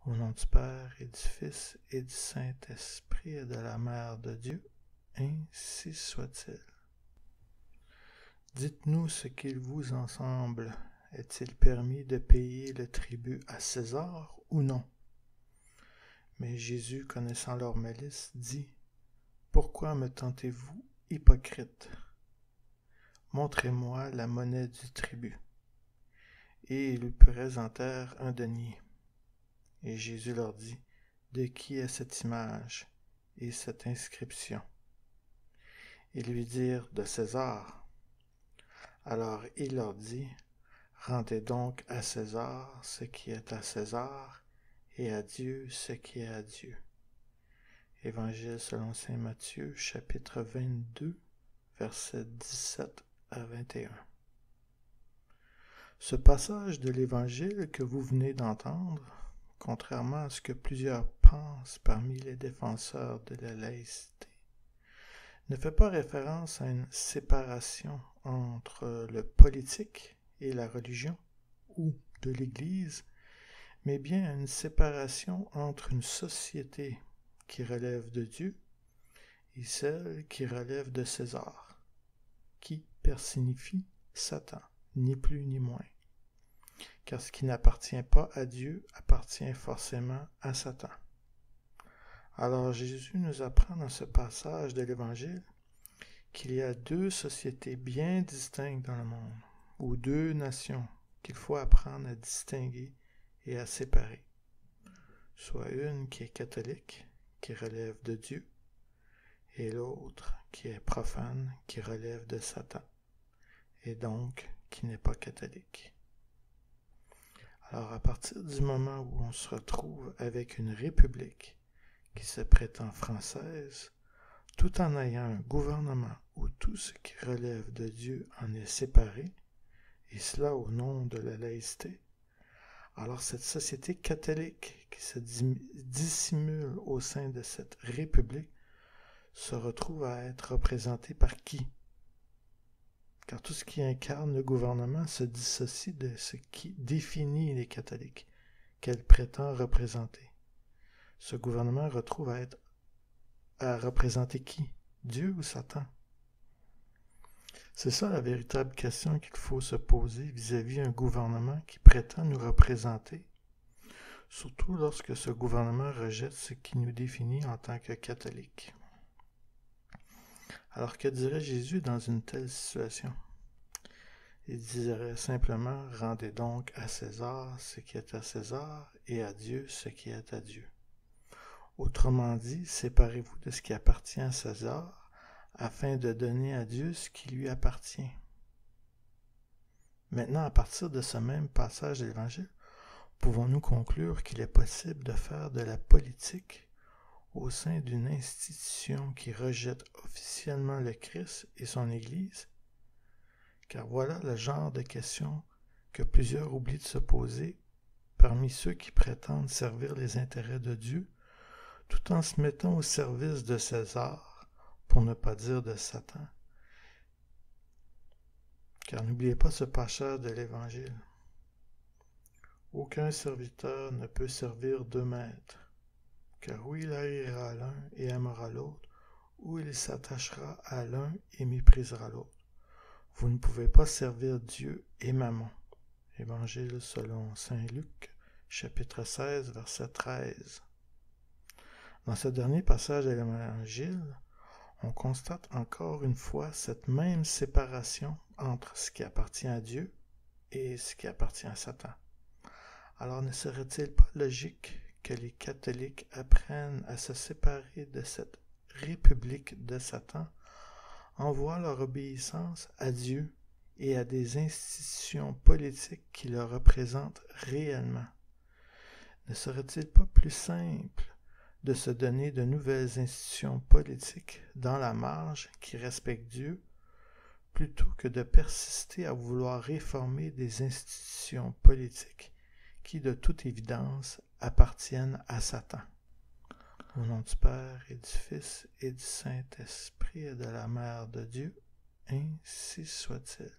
Au nom du Père et du Fils et du Saint-Esprit et de la Mère de Dieu, ainsi soit-il. Dites-nous ce qu'il vous en semble. Est-il permis de payer le tribut à César ou non? Mais Jésus, connaissant leur malice, dit: Pourquoi me tentez-vous, hypocrite? Montrez-moi la monnaie du tribut. Et ils lui présentèrent un denier. Et Jésus leur dit: De qui est cette image et cette inscription? Ils lui dirent: De César. Alors il leur dit: Rendez donc à César ce qui est à César, et à Dieu ce qui est à Dieu. Évangile selon saint Matthieu, chapitre 22, versets 17 à 21. Ce passage de l'Évangile que vous venez d'entendre, contrairement à ce que plusieurs pensent parmi les défenseurs de la laïcité, ne fait pas référence à une séparation entre le politique et la religion, ou de l'Église, mais bien à une séparation entre une société qui relève de Dieu et celle qui relève de César, qui personnifie Satan, ni plus ni moins. Car ce qui n'appartient pas à Dieu appartient forcément à Satan. Alors Jésus nous apprend dans ce passage de l'Évangile qu'il y a deux sociétés bien distinctes dans le monde, ou deux nations qu'il faut apprendre à distinguer et à séparer. Soit une qui est catholique, qui relève de Dieu, et l'autre qui est profane, qui relève de Satan, et donc qui n'est pas catholique. Alors à partir du moment où on se retrouve avec une république qui se prétend française, tout en ayant un gouvernement où tout ce qui relève de Dieu en est séparé, et cela au nom de la laïcité, alors cette société catholique qui se dissimule au sein de cette république se retrouve à être représentée par qui? Car tout ce qui incarne le gouvernement se dissocie de ce qui définit les catholiques, qu'elle prétend représenter. Ce gouvernement retrouve à représenter qui? Dieu ou Satan? C'est ça la véritable question qu'il faut se poser vis-à-vis un gouvernement qui prétend nous représenter, surtout lorsque ce gouvernement rejette ce qui nous définit en tant que catholiques. Alors que dirait Jésus dans une telle situation? Il dirait simplement: Rendez donc à César ce qui est à César et à Dieu ce qui est à Dieu. Autrement dit, séparez-vous de ce qui appartient à César afin de donner à Dieu ce qui lui appartient. Maintenant, à partir de ce même passage de l'Évangile, pouvons-nous conclure qu'il est possible de faire de la politique au sein d'une institution qui rejette officiellement le Christ et son Église? Car voilà le genre de questions que plusieurs oublient de se poser parmi ceux qui prétendent servir les intérêts de Dieu, tout en se mettant au service de César, pour ne pas dire de Satan. Car n'oubliez pas ce passage de l'Évangile. Aucun serviteur ne peut servir deux maîtres, car ou il haïra l'un et aimera l'autre, ou il s'attachera à l'un et méprisera l'autre. Vous ne pouvez pas servir Dieu et Mammon. Évangile selon saint Luc, chapitre 16, verset 13. Dans ce dernier passage de l'Évangile, on constate encore une fois cette même séparation entre ce qui appartient à Dieu et ce qui appartient à Satan. Alors ne serait-il pas logique que les catholiques apprennent à se séparer de cette république de Satan en voient leur obéissance à Dieu et à des institutions politiques qui le représentent réellement? Ne serait-il pas plus simple de se donner de nouvelles institutions politiques dans la marge qui respectent Dieu, plutôt que de persister à vouloir réformer des institutions politiques qui, de toute évidence, appartiennent à Satan? Au nom du Père et du Fils et du Saint-Esprit et de la Mère de Dieu, ainsi soit-il.